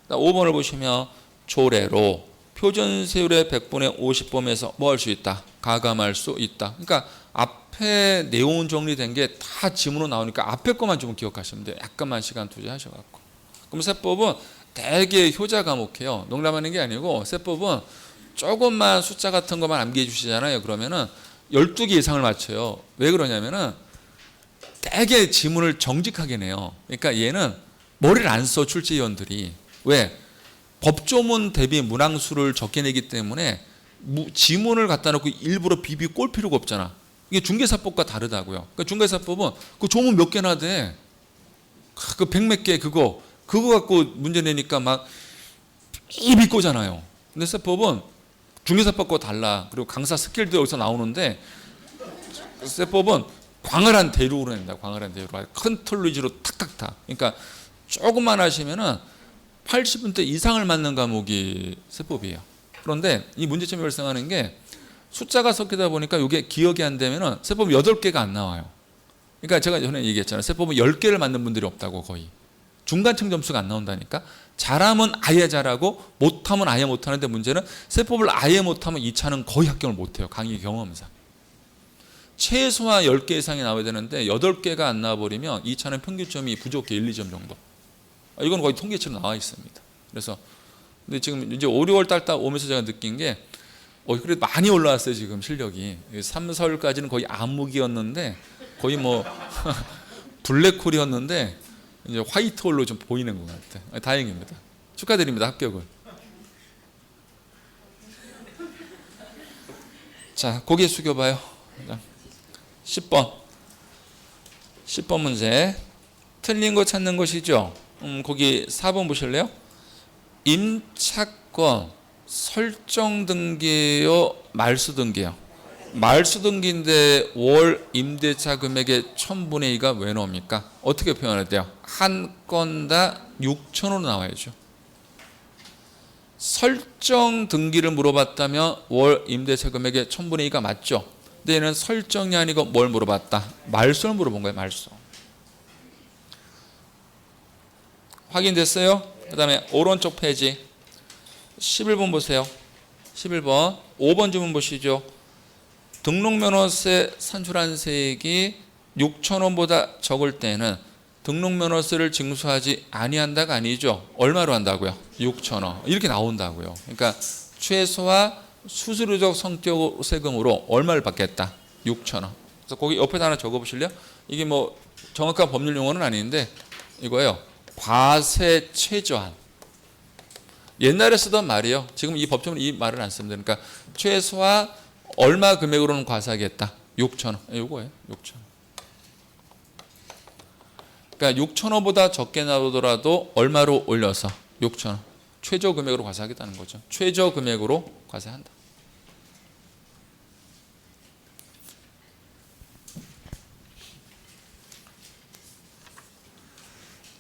5번을 보시면 조례로 표준세율의 100분의 50범에서 뭐 할 수 있다? 가감할 수 있다. 그러니까 앞에 내용 정리된 게 다 지문으로 나오니까 앞에 것만 좀 기억하시면 돼요. 약간만 시간 투자하셔갖고. 그럼 세법은 되게 효자 과목해요. 농담하는 게 아니고 세법은 조금만 숫자 같은 것만 암기해 주시잖아요. 그러면은 12개 이상을 맞춰요. 왜 그러냐면은 되게 지문을 정직하게 내요. 그러니까 얘는 머리를 안 써, 출제위원들이. 왜? 법조문 대비 문항수를 적게 내기 때문에 지문을 갖다 놓고 일부러 비비고 꼴 필요가 없잖아. 이게 중개사법과 다르다고요. 그러니까 중개사법은 그 조문 몇 개나 돼. 그 100몇 개 그거 갖고 문제 내니까 막 입이 꼬잖아요. 근데 세법은 중개사법과 달라. 그리고 강사 스킬도 여기서 나오는데 세법은 광활한 대륙으로 낸다. 광활한 대륙으로. 큰 톨루지로 탁탁탁. 그러니까 조금만 하시면은 80분대 이상을 맞는 과목이 세법이에요. 그런데 이 문제점이 발생하는 게 숫자가 섞이다 보니까 이게 기억이 안 되면은 세법은 8개가 안 나와요. 그러니까 제가 전에 얘기했잖아요. 세법은 10개를 맞는 분들이 없다고 거의. 중간층 점수가 안 나온다니까. 잘하면 아예 잘하고 못하면 아예 못하는데 문제는 세법을 아예 못하면 2차는 거의 합격을 못해요. 강의 경험상. 최소한 10개 이상이 나와야 되는데 8개가 안 나와버리면 2차는 평균점이 부족해 1, 2점 정도. 이건 거의 통계치로 나와 있습니다. 그래서 근데 지금 이제 5, 6월 달 오면서 제가 느낀 게 그래도 많이 올라왔어요. 지금 실력이 3, 4월까지는 거의 암흑이었는데 거의 뭐 블랙홀이었는데 이제 화이트홀로 좀 보이는 것 같아요. 다행입니다. 축하드립니다. 합격을. 자, 고개 숙여봐요. 10번 문제 틀린 거 찾는 것이죠. 거기 4번 보실래요? 임차권 설정 등기요, 말소 등기요. 말소 등기인데 월 임대차 금액의 1000분의 2가 왜 나옵니까? 어떻게 표현해야 돼요? 한 건당 6,000원으로 나와야죠. 설정 등기를 물어봤다면 월 임대차 금액의 1000분의 2가 맞죠? 근데 얘는 설정이 아니고 뭘 물어봤다? 말소를 물어본 거예요. 말소. 확인됐어요? 그 다음에 오른쪽 페이지 11번 보세요. 11번 5번 주문 보시죠. 등록면허세 산출한 세액이 6,000원보다 적을 때는 등록면허세를 징수하지 아니한다가 아니죠. 얼마로 한다고요? 6,000원. 이렇게 나온다고요. 그러니까 최소화 수수료적 성격 세금으로 얼마를 받겠다? 6,000원. 그래서 거기 옆에다 하나 적어보실래요? 이게 뭐 정확한 법률 용어는 아닌데 이거예요. 과세 최저한. 옛날에 쓰던 말이에요. 지금 이 법조문은 이 말을 안 씁니다. 그러니까 최소화 얼마 금액으로는 과세하겠다. 6,000원. 요거예요. 6,000원. 그러니까 6,000원보다 적게 나오더라도 얼마로 올려서 6,000원. 최저 금액으로 과세하겠다는 거죠. 최저 금액으로 과세한다.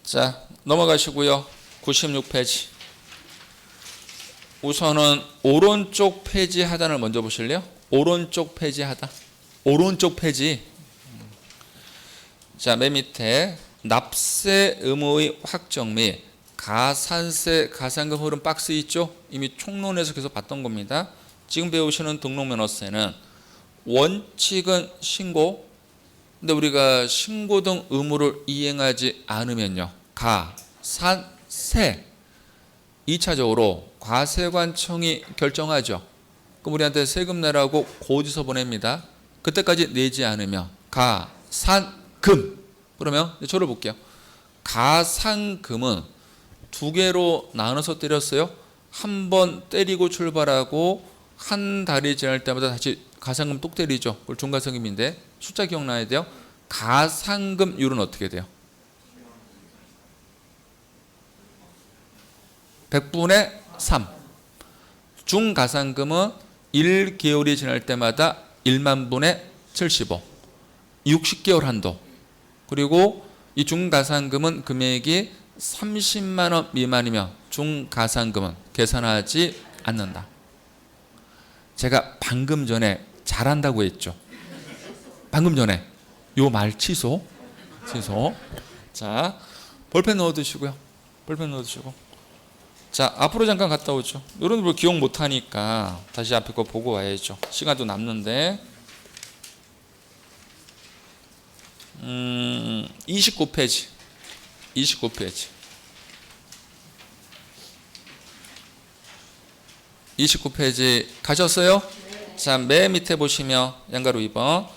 자, 넘어가시고요. 96페이지. 우선은 오른쪽 페이지 하단을 먼저 보실래요? 오른쪽 페이지 하단. 오른쪽 페이지. 자, 맨 밑에 납세 의무의 확정 및 가산세 가산금 흐름 박스 있죠? 이미 총론에서 계속 봤던 겁니다. 지금 배우시는 등록면허세는 원칙은 신고, 근데 우리가 신고 등 의무를 이행하지 않으면요, 가산세 2차적으로 과세관청이 결정하죠. 그럼 우리한테 세금 내라고 고지서 보냅니다. 그때까지 내지 않으면 가산금. 그러면 저를 볼게요. 가산금은 두 개로 나눠서 때렸어요. 한 번 때리고 출발하고 한 달이 지날 때마다 다시 가산금 뚝 때리죠. 그걸 중과세금인데 숫자 기억나야 돼요. 가산금률은 어떻게 돼요? 100분의 3. 중가산금은 1개월이 지날 때마다 1만 분의 75. 60개월 한도. 그리고 이 중가산금은 금액이 30만 원 미만이면 중가산금은 계산하지 않는다. 제가 방금 전에 잘한다고 했죠. 방금 전에 요 말 취소. 자, 볼펜 넣어두시고요. 볼펜 넣어두시고. 자, 앞으로 잠깐 갔다 오죠. 여러분들 기억 못하니까 다시 앞에 거 보고 와야죠. 시간도 남는데. 29페이지. 29페이지. 29페이지 가셨어요? 자, 맨 밑에 보시면 양가로 2번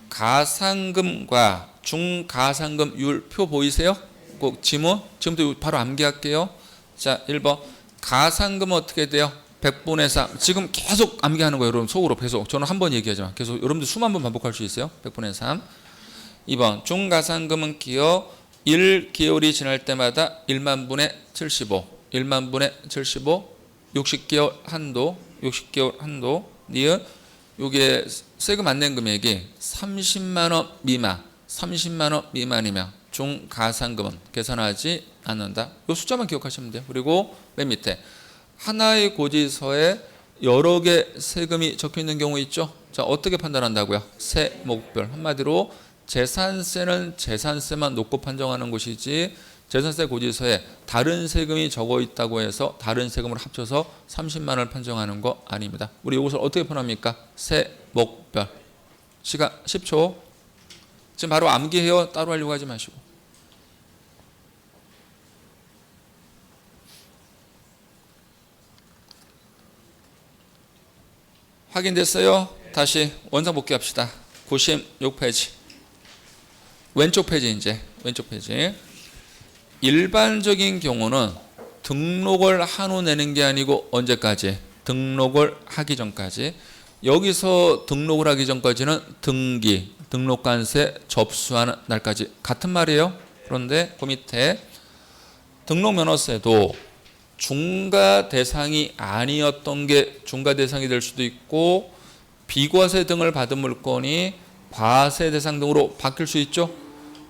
가산금과 중가산금률 표 보이세요? 꼭 지문? 지금부터 바로 암기할게요. 자, 1번 가산금은 어떻게 돼요? 100분의 3. 지금 계속 암기하는 거예요. 여러분 속으로 계속. 저는 한 번 얘기하지만 계속 여러분들 수만 번 반복할 수 있어요. 100분의 3. 2번 중가산금은 기어 1개월이 지날 때마다 1만 분의 75. 1만 분의 75. 60개월 한도. 60개월 한도. 니은 요게 세금 안 낸 금액이 30만 원 미만. 30만 원 미만이면 중가산금은 계산하지 않는다. 이 숫자만 기억하시면 돼요. 그리고 맨 밑에 하나의 고지서에 여러 개 세금이 적혀 있는 경우 있죠. 자, 어떻게 판단한다고요? 세목별. 한마디로 재산세는 재산세만 놓고 판정하는 것이지 재산세 고지서에 다른 세금이 적어 있다고 해서 다른 세금을 합쳐서 30만 원을 판정하는 거 아닙니다. 우리 이것을 어떻게 표현합니까? 세목별. 시간 10초. 지금 바로 암기해요. 따로 하려고 하지 마시고. 확인됐어요? 다시 원상 복귀합시다. 96페이지. 왼쪽 페이지 이제. 왼쪽 페이지. 일반적인 경우는 등록을 한 후 내는 게 아니고 언제까지? 등록을 하기 전까지. 여기서 등록을 하기 전까지는 등기, 등록관세 접수하는 날까지 같은 말이에요. 그런데 그 밑에 등록면허세도 중과 대상이 아니었던 게 중과 대상이 될 수도 있고 비과세 등을 받은 물건이 과세 대상 등으로 바뀔 수 있죠.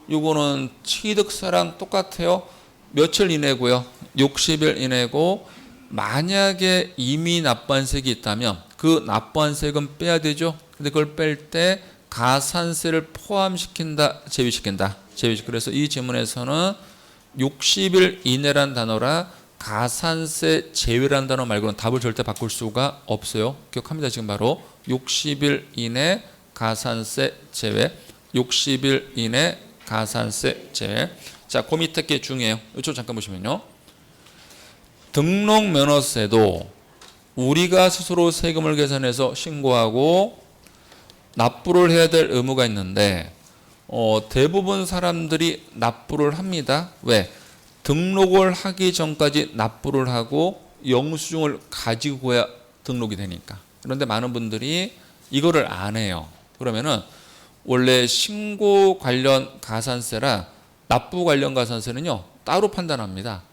이거는 취득세랑 똑같아요. 며칠 이내고요. 60일 이내고 만약에 이미 납부한 세액이 있다면 그 납부한 세금 빼야 되죠. 근데 그걸 뺄 때 가산세를 포함시킨다, 제외시킨다. 그래서 이 지문에서는 60일 이내란 단어라 가산세 제외라는 단어 말고는 답을 절대 바꿀 수가 없어요. 기억합니다. 지금 바로 60일 이내 가산세 제외. 60일 이내 가산세 제외. 자, 그 밑에 게 중요해요. 이쪽 잠깐 보시면요. 등록면허세도 우리가 스스로 세금을 계산해서 신고하고 납부를 해야 될 의무가 있는데 대부분 사람들이 납부를 합니다. 왜? 등록을 하기 전까지 납부를 하고 영수증을 가지고 해야 등록이 되니까. 그런데 많은 분들이 이거를 안 해요. 그러면은 원래 신고 관련 가산세랑 납부 관련 가산세는요 따로 판단합니다.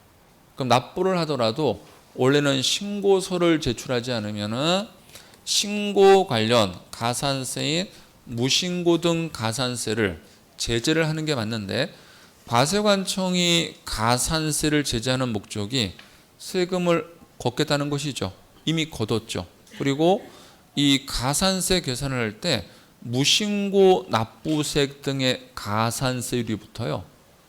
그럼 납부를 하더라도 원래는 신고서를 제출하지 않으면은 신고 관련 가산세인 무신고 등 가산세를 제재를 하는 게 맞는데, 과세관청이 가산세를 제재하는 목적이 세금을 걷겠다는 것이죠. 이미 걷었죠. 그리고 이 가산세 계산을 할 때 무신고 납부세액 등의 가산세율이 붙어요.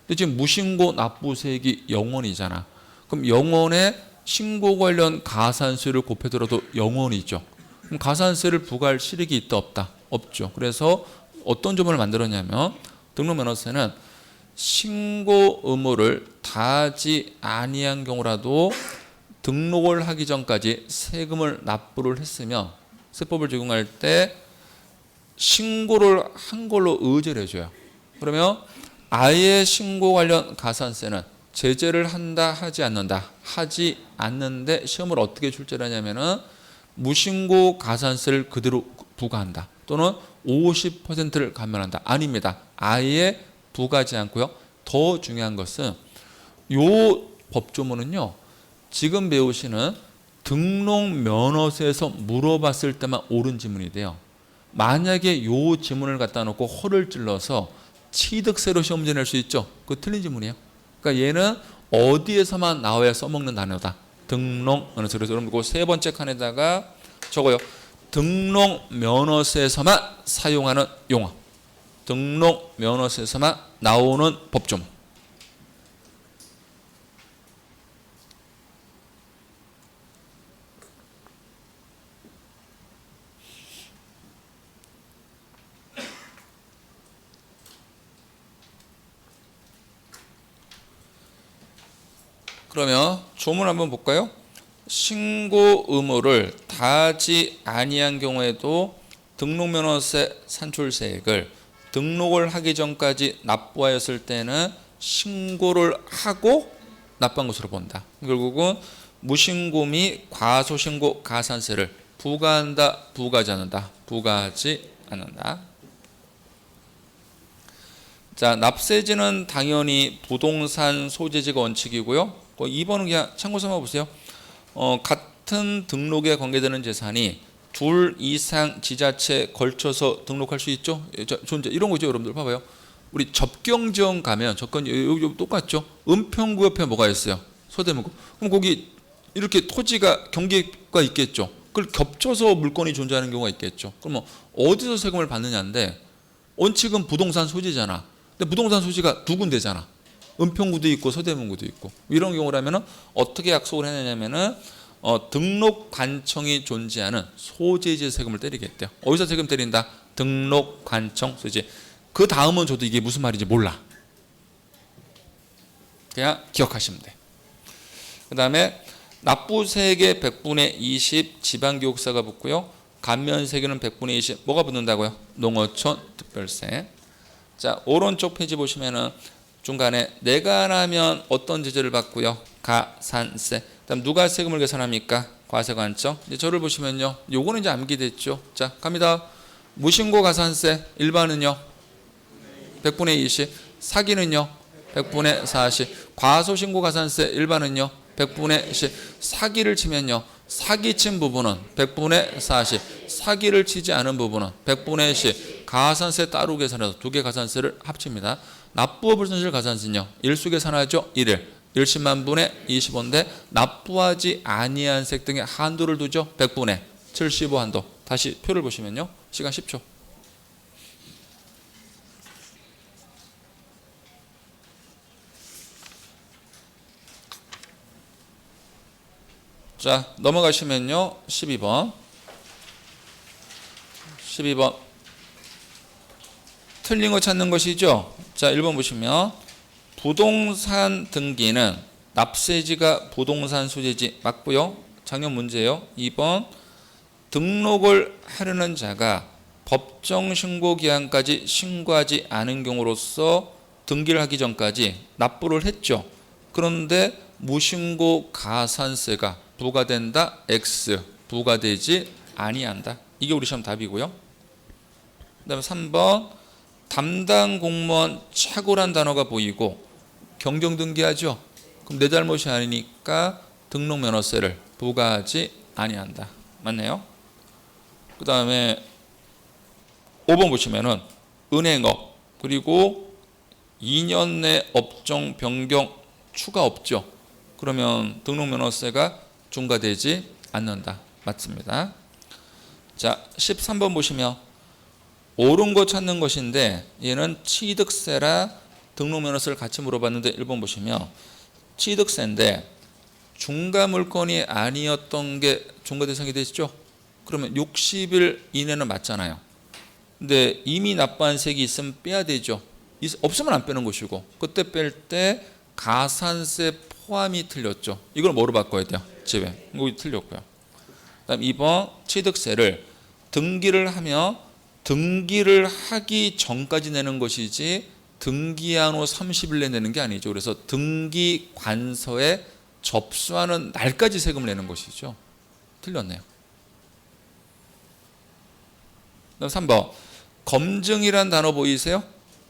근데 지금 무신고 납부세액이 0원이잖아. 그럼 0원에 신고 관련 가산세를 곱해들어도 0원이죠. 그럼 가산세를 부과할 실익이 있다 없다? 없죠. 그래서 어떤 조문을 만들었냐면, 등록면허세는 신고 의무를 다하지 아니한 경우라도 등록을 하기 전까지 세금을 납부를 했으면 세법을 적용할 때 신고를 한 걸로 의제를 해줘요. 그러면 아예 신고 관련 가산세는 제재를 한다 하지 않는다? 하지 않는데 시험을 어떻게 출제를 하냐면은 무신고 가산세를 그대로 부과한다 또는 50%를 감면한다. 아닙니다. 아예 부과하지 않고요. 더 중요한 것은 요 법조문은요 지금 배우시는 등록면허세에서 물어봤을 때만 옳은 지문이 돼요. 만약에 요 지문을 갖다 놓고 허를 찔러서 취득세로 시험 문제 낼 수 있죠. 그거 틀린 지문이에요. 그러니까 얘는 어디에서만 나와야 써먹는 단어다. 등록면허세. 그래서 여러분 그 세 번째 칸에다가 적어요. 등록면허세에서만 사용하는 용어. 등록면허세에서만 나오는 법조문. 그러면 조문 한번 볼까요? 신고 의무를 다하지 아니한 경우에도 등록면허세 산출세액을 등록을 하기 전까지 납부하였을 때는 신고를 하고 납부한 것으로 본다. 결국은 무신고 및 과소신고 가산세를 부과한다, 부과하지 않는다. 부과하지 않는다. 자, 납세지는 당연히 부동산 소재지가 원칙이고요. 2번은 그냥 참고서만 보세요. 같은 등록에 관계되는 재산이 둘 이상 지자체에 걸쳐서 등록할 수 있죠. 존재 이런 거죠. 여러분들 봐봐요. 우리 접경지원 가면 여기 똑같죠. 은평구 옆에 뭐가 있어요? 서대문구. 그럼 거기 이렇게 토지가 경계가 있겠죠. 그걸 겹쳐서 물건이 존재하는 경우가 있겠죠. 그럼 뭐 어디서 세금을 받느냐인데, 원칙은 부동산 소지잖아. 근데 부동산 소지가 두 군데잖아. 은평구도 있고 서대문구도 있고. 이런 경우라면은 어떻게 약속을 해내냐면은 등록관청이 존재하는 소재지 세금을 때리겠대요. 어디서 세금 때린다? 등록관청 소재. 그 다음은 저도 이게 무슨 말인지 몰라. 그냥 기억하시면 돼. 그 다음에 납부세액의 100분의 20 지방교육세가 붙고요. 감면세액은 100분의 20 뭐가 붙는다고요? 농어촌 특별세. 자, 오른쪽 페이지 보시면은 중간에 내가 나면 어떤 제재를 받고요? 가산세. 그다음 누가 세금을 계산합니까? 과세관청. 이제 저를 보시면요. 요거는 이제 암기됐죠. 자, 갑니다. 무신고 가산세 일반은요. 100분의 20. 사기는요. 100분의 40. 과소신고 가산세 일반은요. 100분의 10. 사기를 치면요. 사기 친 부분은 100분의 40. 사기를 치지 않은 부분은 100분의 10. 가산세 따로 계산해서 두 개 가산세를 합칩니다. 납부와 불손실 가산세는요. 일수 계산하죠. 1일. 10만 분의 25인데 납부하지 아니한 세액 등의 한도를 두죠. 100분의 75 한도. 다시 표를 보시면요. 시간 10초. 자, 넘어가시면요. 12번. 12번. 틀린 거 찾는 것이죠. 자, 1번 보시면 부동산 등기는 납세지가 부동산 소재지 맞고요. 작년 문제예요. 2번 등록을 하려는 자가 법정 신고 기한까지 신고하지 않은 경우로서 등기를 하기 전까지 납부를 했죠. 그런데 무신고 가산세가 부과된다. X 부과되지 아니한다. 이게 우리 시험 답이고요. 그다음에 3번 담당 공무원 착오란 단어가 보이고 경정 등기하죠. 그럼 내 잘못이 아니니까 등록 면허세를 부과하지 아니한다. 맞네요. 그다음에 5번 보시면은 은행업 그리고 2년 내 업종 변경 추가 없죠. 그러면 등록 면허세가 중과되지 않는다. 맞습니다. 자, 13번 보시면 옳은 거 찾는 것인데 얘는 취득세라 등록 면허세를 같이 물어봤는데 1번 보시면 취득세인데 중과 물건이 아니었던 게 중과 대상이 되시죠. 그러면 60일 이내는 맞잖아요. 근데 이미 납부한 세액이 있으면 빼야 되죠. 없으면 안 빼는 것이고 그때 뺄 때 가산세 포함이 틀렸죠. 이걸 뭐로 바꿔야 돼요? 지배. 이거 틀렸고요. 그다음 2번 취득세를 등기를 하며 등기를 하기 전까지 내는 것이지 등기한 후 30일 내에 내는 게 아니죠. 그래서 등기 관서에 접수하는 날까지 세금을 내는 것이죠. 틀렸네요. 그다음 3번 검증이란 단어 보이세요?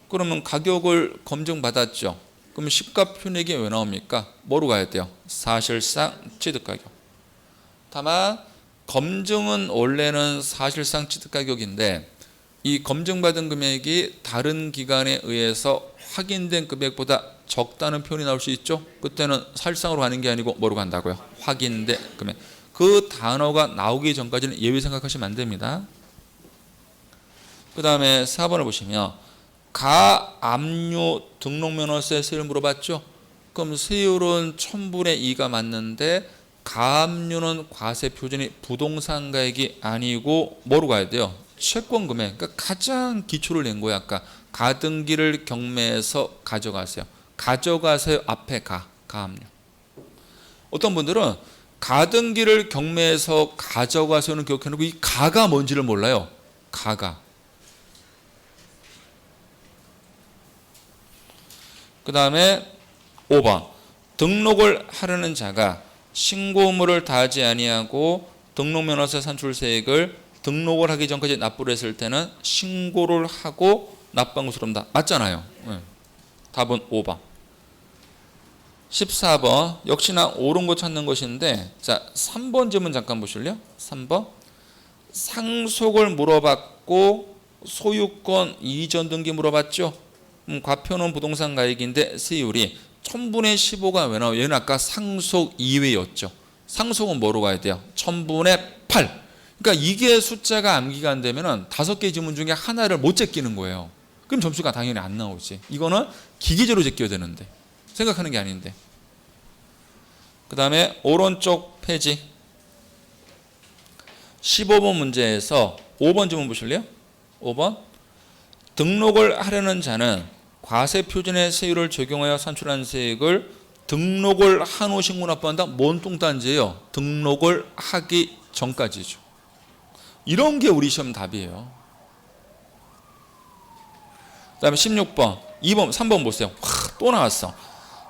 그러면 가격을 검증받았죠. 그러면 시가표내기 왜 나옵니까? 뭐로 가야 돼요? 사실상 취득가격. 다만 검증은 원래는 사실상 취득가격인데 이 검증받은 금액이 다른 기관에 의해서 확인된 금액보다 적다는 표현이 나올 수 있죠. 그때는 사실상으로 가는 게 아니고 뭐로 간다고요? 확인된 금액. 그 단어가 나오기 전까지는 예외 생각하시면 안 됩니다. 그 다음에 4번을 보시면 가압류 등록면허세 세율 물어봤죠. 그럼 세율은 1000분의 2가 맞는데 가압류는 과세 표준이 부동산 가액이 아니고 뭐로 가야 돼요? 채권 금액. 그러니까 가장 기초를 낸 거야. 아까 가등기를 경매해서 가져가세요. 가져가세요 앞에 가압류. 어떤 분들은 가등기를 경매해서 가져가세요는 기억해놓고 이 가가 뭔지를 몰라요. 가가. 그 다음에 5번 등록을 하려는 자가 신고 의무를 다하지 아니하고 등록면허세 산출세액을 등록을 하기 전까지 납부를 했을 때는 신고를 하고 납부한 것으로 합니다. 맞잖아요. 네. 답은 5번. 14번 역시나 옳은 거 찾는 것인데 자 3번 질문 잠깐 보실래요? 3번 상속을 물어봤고 소유권 이전 등기 물어봤죠. 과표는 부동산 가액인데 세율이 1000분의 15가 왜 나와요? 얘는 아까 상속 이외였죠. 상속은 뭐로 가야 돼요? 1000분의 8. 그러니까 이게 숫자가 암기가 안 되면 5개 지문 중에 하나를 못 제끼는 거예요. 그럼 점수가 당연히 안 나오지. 이거는 기계적으로 제껴야 되는데 생각하는 게 아닌데. 그 다음에 오른쪽 페이지 15번 문제에서 5번 질문 보실래요? 5번 등록을 하려는 자는 과세 표준의 세율을 적용하여 산출한 세액을 등록을 한 후 신고 납부한다? 뭔 뚱딴지예요? 등록을 하기 전까지죠. 이런 게 우리 시험 답이에요. 그 다음에 16번 2번 3번 보세요. 또 나왔어.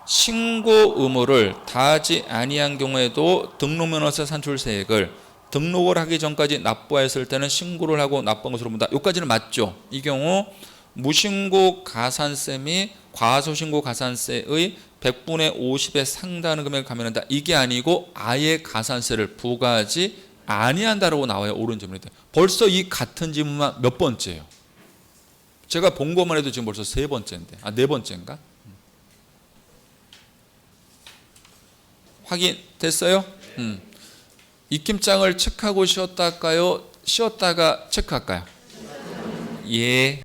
신고 의무를 다하지 아니한 경우에도 등록면허세 산출세액을 등록을 하기 전까지 납부했을 때는 신고를 하고 납부한 것으로 본다. 여기까지는 맞죠. 이 경우 무신고 가산세 및 과소신고 가산세의 100분의 50에 상당하는 금액을 감면한다. 이게 아니고 아예 가산세를 부과하지 아니한다라고 나와요. 옳은 질문인데 벌써 이 같은 질문만 몇 번째예요. 제가 본 것만 해도 지금 벌써 3번째인데 4번째인가? 확인됐어요? 입김장을 체크하고 쉬었다 할까요? 쉬었다가 체크할까요? 예.